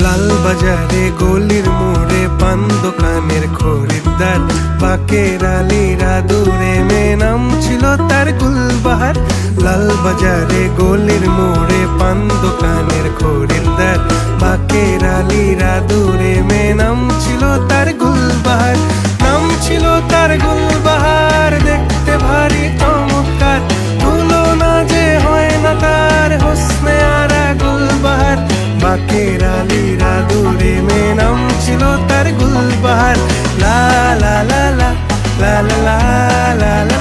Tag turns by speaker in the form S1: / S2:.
S1: লাল বাজারে গলির মোড়ে পান দোকানের খরিদ্দার, বাকের আলীরা দূরে মে নাম ছিল তার গুলবাহার। লাল বাজারে গলির মোড়ে পান দোকানের খরিদ্দার, বাকের আলীরা দূরে মে নাম ছিল তার গুলবাহার। নাম ছিল তার গুলবাহার, দেখতে ভারী চমৎকার, তুলনা যে হয় না তার হোসনে আরা গুলবাহার। বাকের আলীরা দূরে মে নাম ছিল তার গুলবাহার। লা লা লা লা লা লা লা লা।